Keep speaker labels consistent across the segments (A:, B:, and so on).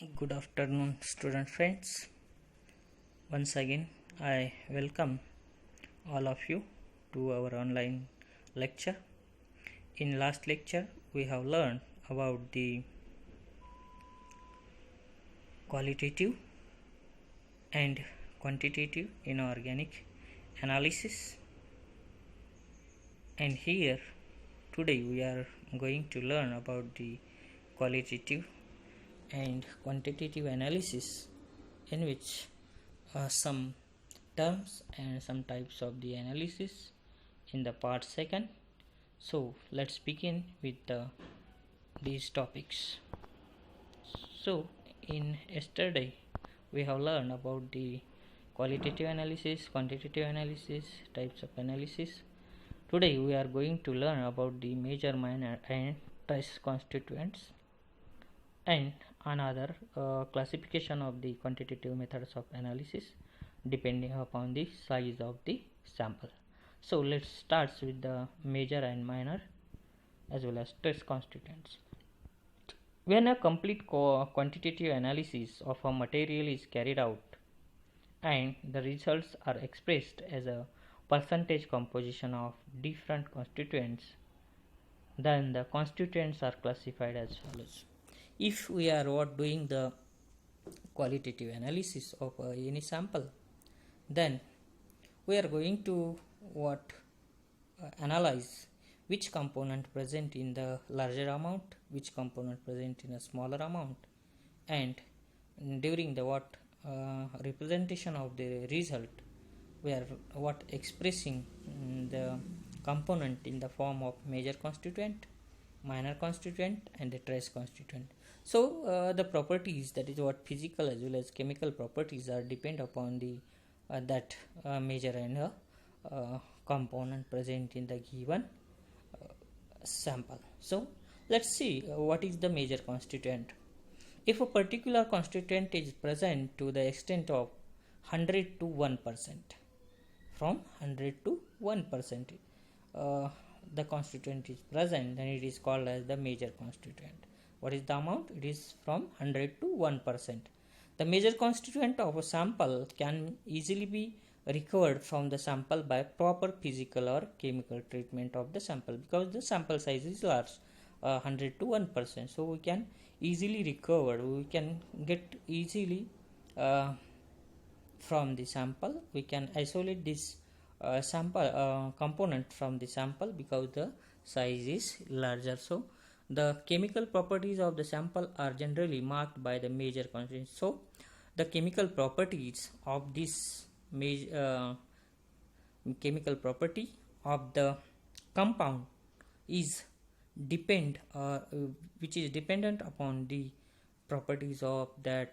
A: Good afternoon, student friends. Once again, I welcome all of you to our online lecture. In last lecture, we have learned about the qualitative and quantitative inorganic analysis. And here, today, we are going to learn about the qualitative and quantitative analysis, in which some terms and some types of the analysis in the part second. So let's begin with these topics. So in yesterday we have learned about the qualitative analysis, quantitative analysis, types of analysis. Today we are going to learn about the major, minor and trace constituents and another classification of the quantitative methods of analysis depending upon the size of the sample. So let's start with the major and minor as well as trace constituents. When a complete quantitative analysis of a material is carried out and the results are expressed as a percentage composition of different constituents, then the constituents are classified as follows. If we are doing the qualitative analysis of any sample, then we are going to analyze which component present in the larger amount, which component present in a smaller amount, and during the representation of the result, we are expressing the component in the form of major constituent, minor constituent and the trace constituent. So the properties, that is what physical as well as chemical properties, are depend upon the major and component present in the given sample. So let's see what is the major constituent. If a particular constituent is present to the extent of 100 to 1%, from 100 to 1%, the constituent is present, then it is called as the major constituent. What is the amount? It is from 100 to 1%. The major constituent of a sample can easily be recovered from the sample by proper physical or chemical treatment of the sample, because the sample size is large, 100 to 1%. So we can easily recover, we can get easily from the sample, we can isolate this sample component from the sample because the size is larger. So the chemical properties of the sample are generally marked by the major constituent. So the chemical properties of this chemical property of the compound is which is dependent upon the properties of the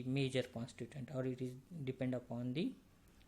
A: major constituent, or it is depend upon the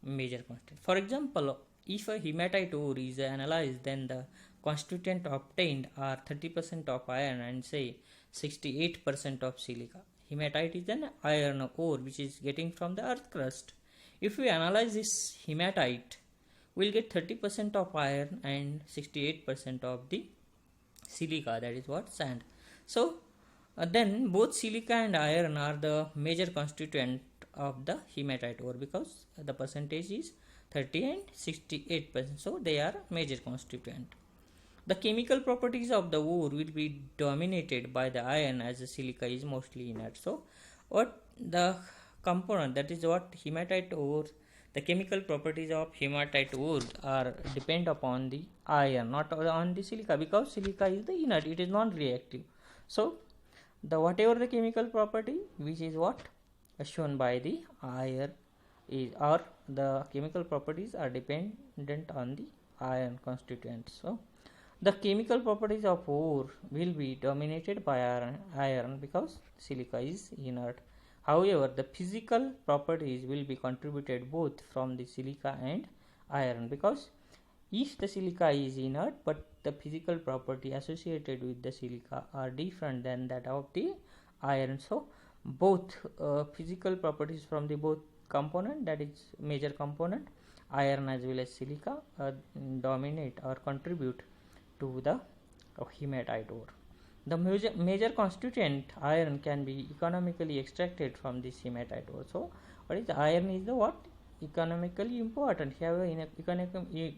A: major constituent. For example, if a hematite ore is analyzed, then the constituent obtained are 30% of iron and say 68% of silica. Hematite is an iron ore which is getting from the earth crust. If we analyze this hematite, we'll get 30% of iron and 68% of the silica, that is what sand. So then both silica and iron are the major constituent of the hematite ore, because the percentage is 30 and 68%, so they are major constituent. The chemical properties of the ore will be dominated by the iron, as the silica is mostly inert. So what the component, that is what hematite ore, the chemical properties of hematite ore are depend upon the iron, not on the silica, because silica is the inert, it is non-reactive. So the whatever the chemical property which is shown by the iron is, or the chemical properties are dependent on the iron constituents. So the chemical properties of ore will be dominated by iron because silica is inert. However, the physical properties will be contributed both from the silica and iron, because if the silica is inert but the physical property associated with the silica are different than that of the iron, so both physical properties from the both component, that is major component, iron as well as silica, dominate or contribute to the hematite ore. The major constituent iron can be economically extracted from this hematite ore. So what is iron is the what economically important, have a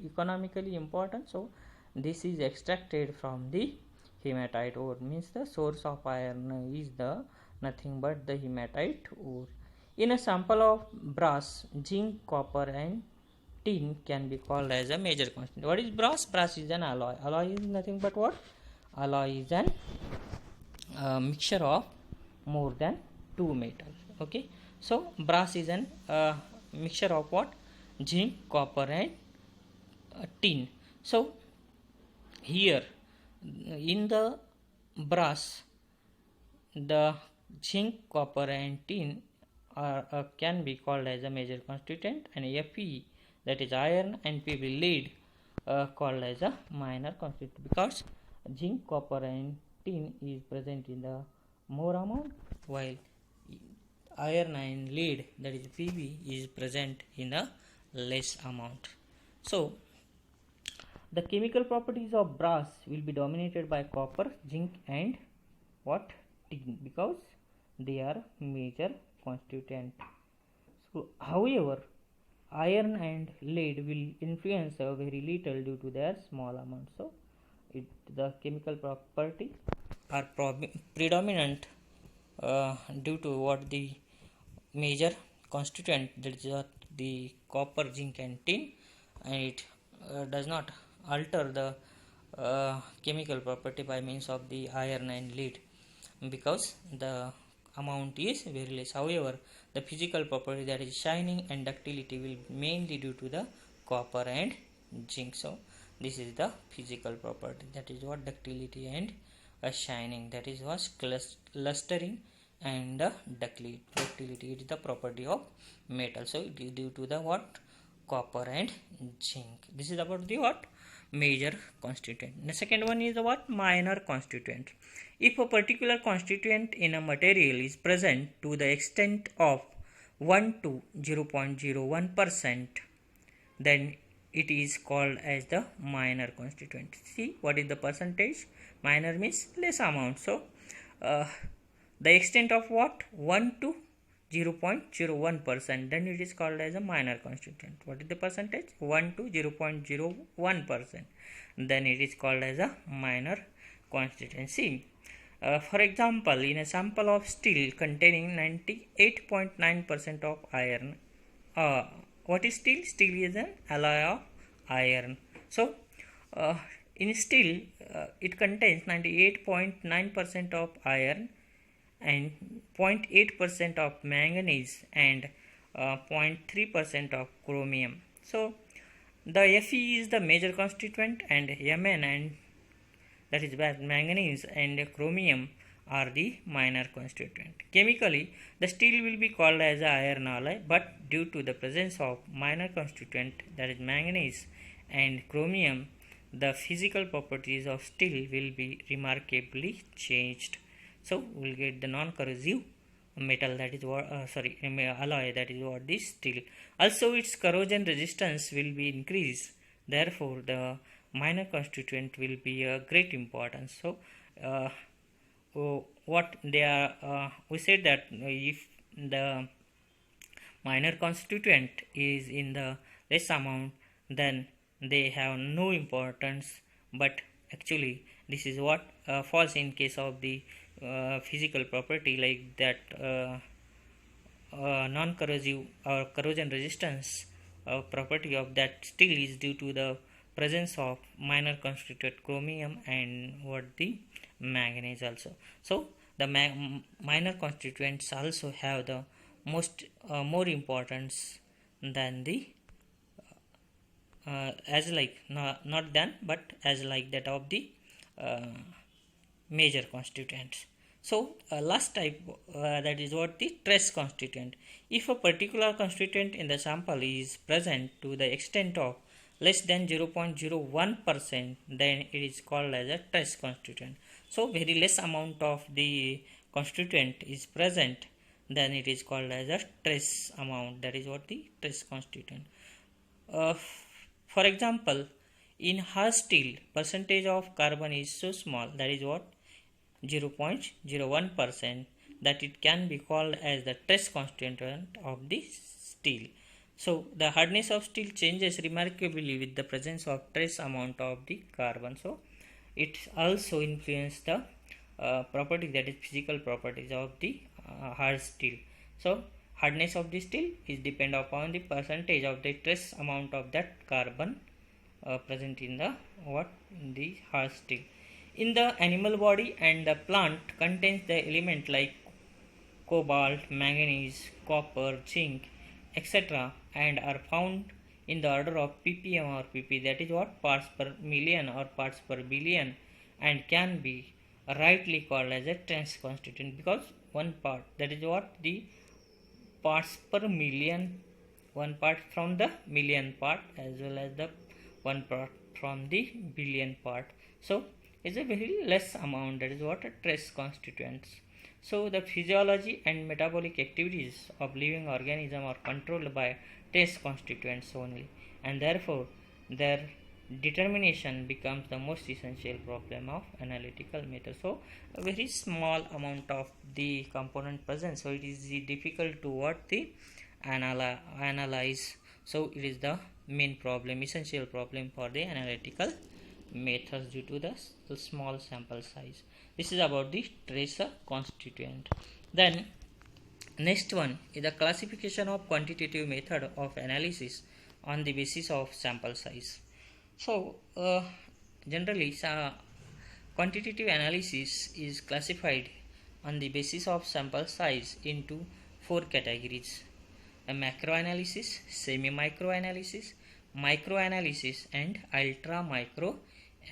A: economically important. So this is extracted from the hematite ore, means the source of iron is the nothing but the hematite ore. In a sample of brass, zinc, copper and tin can be called as a major constituent. What is brass? Brass is an alloy. Alloy is nothing but what? Alloy is an mixture of more than two metals. Okay, so brass is an mixture of what? Zinc, copper and tin. So here in the brass, the zinc, copper and tin can be called as a major constituent, and Fe, that is iron, and Pb, lead, called as a minor constituent, because zinc, copper and tin is present in the more amount, while iron and lead, that is Pb, is present in a less amount. So the chemical properties of brass will be dominated by copper, zinc and what? Tin, because they are major constituent. So however, iron and lead will influence very little due to their small amount. So the chemical property are predominant due to what the major constituent, that is the copper, zinc and tin, and it does not alter the chemical property by means of the iron and lead, because the amount is very less. However, the physical property, that is shining and ductility, will mainly due to the copper and zinc. So this is the physical property, that is what? Ductility and shining, that is what? Clustering and ductility. It is the property of metal. So it is due to the what? Copper and zinc. This is about the what? Major constituent. The second one is the what? Minor constituent. If a particular constituent in a material is present to the extent of 1 to 0.01%, then it is called as the minor constituent. See, what is the percentage? Minor means less amount. So the extent of what? 1 to 0.01%, then it is called as a minor constituent. What is the percentage? 1 to 0.01%, then it is called as a minor constituent. See, for example, in a sample of steel containing 98.9% of iron, what is steel? Steel is an alloy of iron. So in steel, it contains 98.9% of iron and 0.8% of manganese and 0.3% of chromium. So the Fe is the major constituent, and Mn, and that is manganese and chromium, are the minor constituent. Chemically, the steel will be called as a iron alloy, but due to the presence of minor constituent, that is manganese and chromium, the physical properties of steel will be remarkably changed. So we will get the non-corrosive metal, that is what alloy, that is what this steel. Also its corrosion resistance will be increased. Therefore the minor constituent will be a great importance. So what they are, we said that if the minor constituent is in the less amount, then they have no importance, but actually this is what falls in case of the physical property, like that non-corrosive or corrosion resistance property of that steel is due to the presence of minor constituent chromium and what the manganese also. So the minor constituents also have the most more importance than the as like not than but as like that of the major constituents. So last type, that is what? The trace constituent. If a particular constituent in the sample is present to the extent of less than 0.01%, then it is called as a trace constituent. So very less amount of the constituent is present, then it is called as a trace amount, that is what? The trace constituent. For example, in hard steel, percentage of carbon is so small, that is what? 0.01%, that it can be called as the trace constituent of the steel. So the hardness of steel changes remarkably with the presence of trace amount of the carbon. So it also influences the property, that is physical properties of the hard steel. So hardness of the steel is depend upon the percentage of the trace amount of that carbon present in the the hard steel. In the animal body and the plant contains the element like cobalt, manganese, copper, zinc, etc., and are found in the order of ppm or pp, that is parts per million or parts per billion, and can be rightly called as a trace constituent, because one part, that is the parts per million, one part from the million part as well as the one part from the billion part. So it's a very less amount, that is a trace constituents. So the physiology and metabolic activities of living organism are controlled by trace constituents only, and therefore their determination becomes the most essential problem of analytical method. So a very small amount of the component present, so it is difficult to analyze. So it is the main problem, essential problem for the analytical methods due to the small sample size. This is about the trace constituent. Then next one is the classification of quantitative method of analysis on the basis of sample size. So generally quantitative analysis is classified on the basis of sample size into four categories: a macro analysis, semi micro analysis, micro analysis, and ultra micro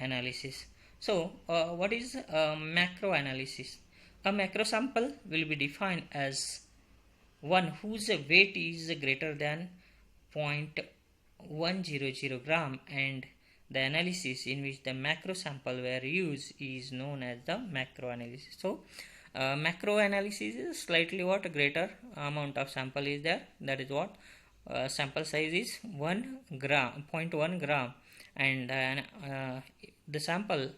A: analysis. So what is macro analysis? A macro sample will be defined as one whose weight is greater than 0.100 gram, and the analysis in which the macro sample were used is known as the macro analysis. So macro analysis is slightly greater amount of sample is there, that is sample size is 1 gram, 0.1 gram, and the sample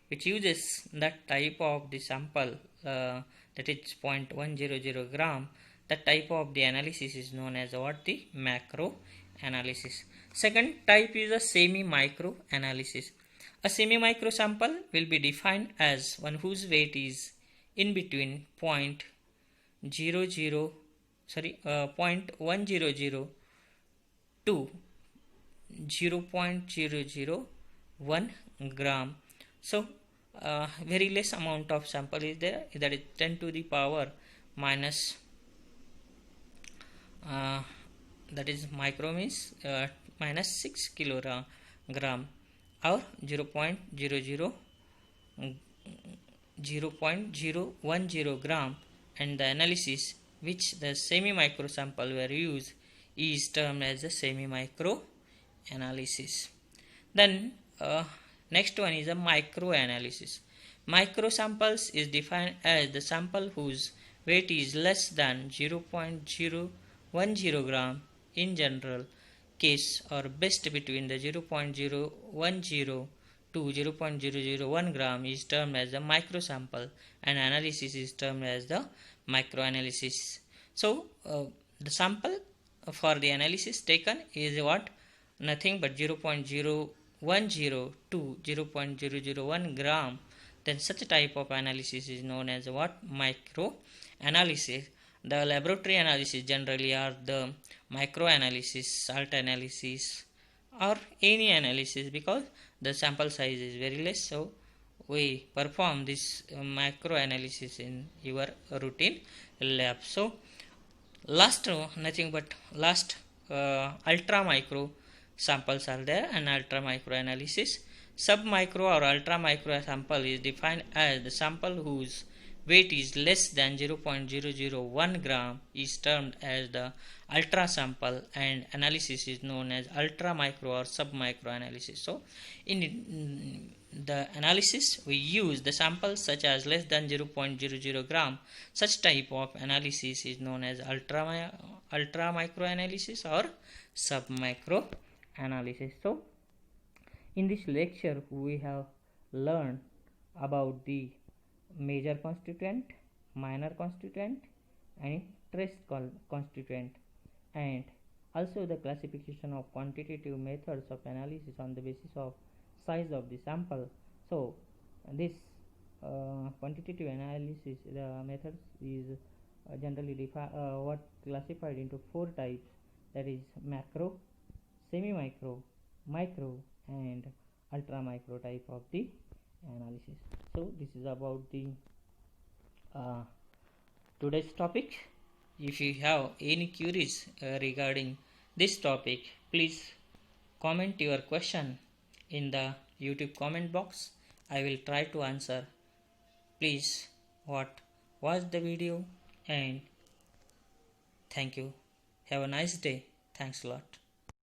A: which uses that type of the sample, that is 0.100 gram, that type of the analysis is known as the macro analysis. Second type is a semi micro analysis. A semi micro sample will be defined as one whose weight is in between 0.100 to 0.001 gram. So very less amount of sample is there, that is 10 to the power minus that is micro means minus 6 kilogram or 0.010 gram, and the analysis which the semi micro sample were used is termed as a semi micro analysis. Then next one is a micro analysis. Micro samples is defined as the sample whose weight is less than 0.010 gram in general case, or best between the 0.010 to 0.001 gram is termed as the micro sample, and analysis is termed as the micro analysis. So the sample for the analysis taken is nothing but 0.010 to 0.001 gram, then such type of analysis is known as micro analysis. The laboratory analysis generally are the micro analysis, salt analysis, or any analysis, because the sample size is very less. So we perform this micro analysis in your routine lab. So last nothing but last ultra micro samples are there, and ultra micro analysis. Sub micro or ultra micro sample is defined as the sample whose weight is less than 0.001 gram is termed as the ultra sample, and analysis is known as ultra micro or sub micro analysis. So in the analysis we use the samples such as less than 0.00 gram. Such type of analysis is known as ultra micro analysis or sub micro analysis. So in this lecture we have learned about the major constituent, minor constituent, and trace constituent, and also the classification of quantitative methods of analysis on the basis of size of the sample. So this quantitative analysis, the methods is generally classified into 4 types, that is macro, semi micro, micro, and ultra micro type of the analysis. So this is about the today's topic. If you have any queries regarding this topic, please comment your question in the YouTube comment box. I will try to answer. Please watch the video, and thank you. Have a nice day. Thanks a lot.